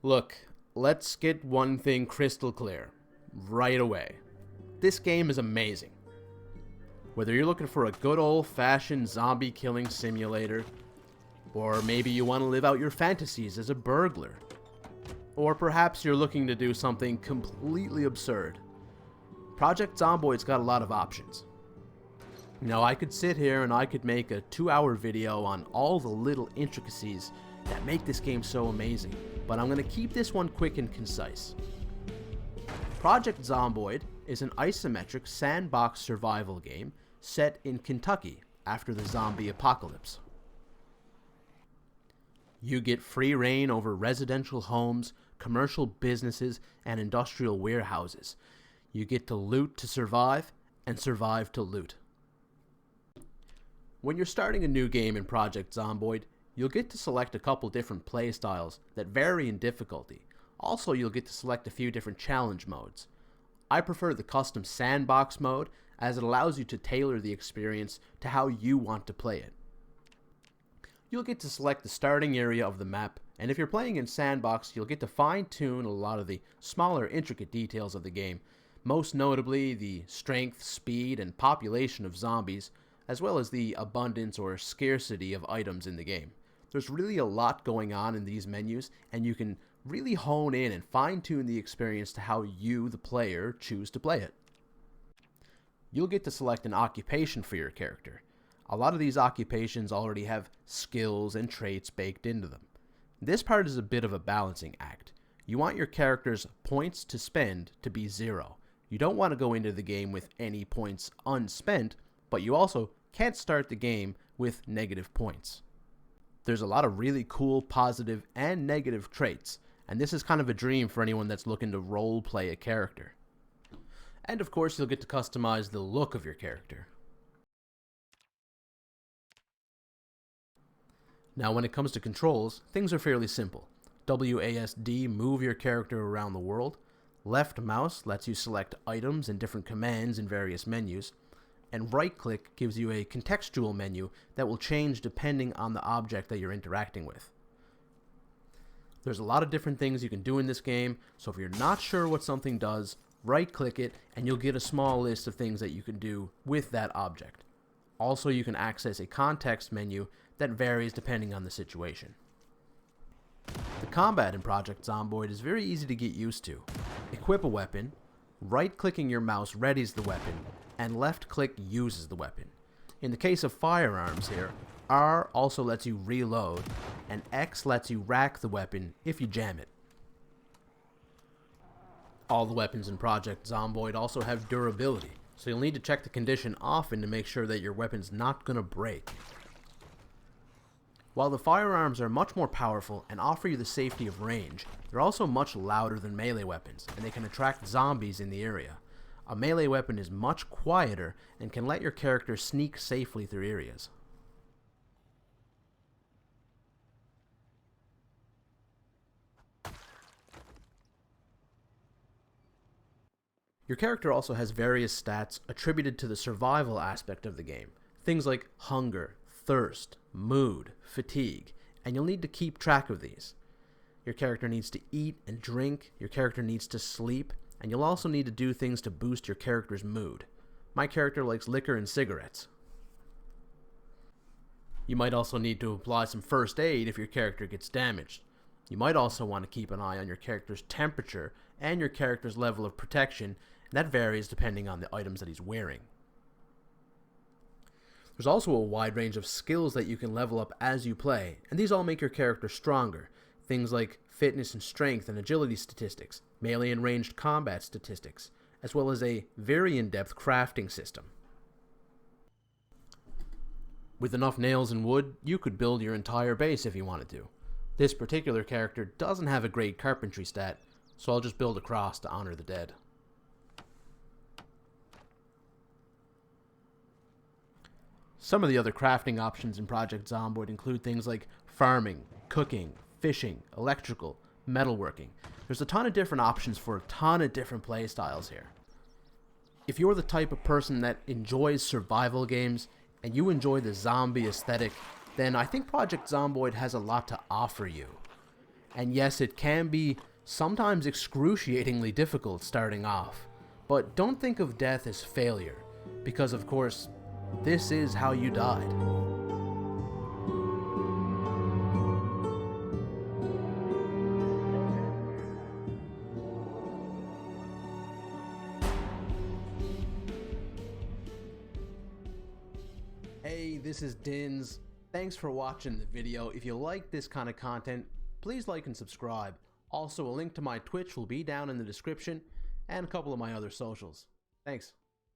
Look, let's get one thing crystal clear, right away. This game is amazing. Whether you're looking for a good old-fashioned zombie killing simulator, or maybe you want to live out your fantasies as a burglar, or perhaps you're looking to do something completely absurd, Project Zomboid's got a lot of options. Now, I could sit here and I could make a 2-hour video on all the little intricacies that make this game so amazing, but I'm going to keep this one quick and concise. Project Zomboid is an isometric sandbox survival game set in Kentucky after the zombie apocalypse. You get free reign over residential homes, commercial businesses, and industrial warehouses. You get to loot to survive, and survive to loot. When you're starting a new game in Project Zomboid, you'll get to select a couple different playstyles that vary in difficulty. Also, you'll get to select a few different challenge modes. I prefer the custom sandbox mode, as it allows you to tailor the experience to how you want to play it. You'll get to select the starting area of the map, and if you're playing in sandbox, you'll get to fine-tune a lot of the smaller, intricate details of the game, most notably the strength, speed, and population of zombies, as well as the abundance or scarcity of items in the game. There's really a lot going on in these menus, and you can really hone in and fine-tune the experience to how you, the player, choose to play it. You'll get to select an occupation for your character. A lot of these occupations already have skills and traits baked into them. This part is a bit of a balancing act. You want your character's points to spend to be 0. You don't want to go into the game with any points unspent, but you also can't start the game with negative points. There's a lot of really cool positive and negative traits, and this is kind of a dream for anyone that's looking to role play a character. And of course, you'll get to customize the look of your character. Now, when it comes to controls, things are fairly simple. WASD move your character around the world. Left mouse lets you select items and different commands in various menus. And right click gives you a contextual menu that will change depending on the object that you're interacting with. There's a lot of different things you can do in this game, so if you're not sure what something does, right click it and you'll get a small list of things that you can do with that object. Also, you can access a context menu that varies depending on the situation. The combat in Project Zomboid is very easy to get used to. Equip a weapon, right-clicking your mouse readies the weapon, and left-click uses the weapon. In the case of firearms here, R also lets you reload, and X lets you rack the weapon if you jam it. All the weapons in Project Zomboid also have durability, so you'll need to check the condition often to make sure that your weapon's not going to break. While the firearms are much more powerful and offer you the safety of range, they're also much louder than melee weapons, and they can attract zombies in the area. A melee weapon is much quieter and can let your character sneak safely through areas. Your character also has various stats attributed to the survival aspect of the game. Things like hunger, thirst, mood, fatigue, and you'll need to keep track of these. Your character needs to eat and drink, your character needs to sleep, and you'll also need to do things to boost your character's mood. My character likes liquor and cigarettes. You might also need to apply some first aid if your character gets damaged. You might also want to keep an eye on your character's temperature and your character's level of protection, and that varies depending on the items that he's wearing. There's also a wide range of skills that you can level up as you play, and these all make your character stronger. Things like fitness and strength and agility statistics, melee and ranged combat statistics, as well as a very in-depth crafting system. With enough nails and wood, you could build your entire base if you wanted to. This particular character doesn't have a great carpentry stat, so I'll just build a cross to honor the dead. Some of the other crafting options in Project Zomboid include things like farming, cooking, fishing, electrical, metalworking. There's a ton of different options for a ton of different playstyles here. If you're the type of person that enjoys survival games and you enjoy the zombie aesthetic, then I think Project Zomboid has a lot to offer you. And yes, it can be sometimes excruciatingly difficult starting off, but don't think of death as failure, because of course, this is how you died. Hey, this is Dins. Thanks for watching the video. If you like this kind of content, please like and subscribe. Also, a link to my Twitch will be down in the description, and a couple of my other socials. Thanks.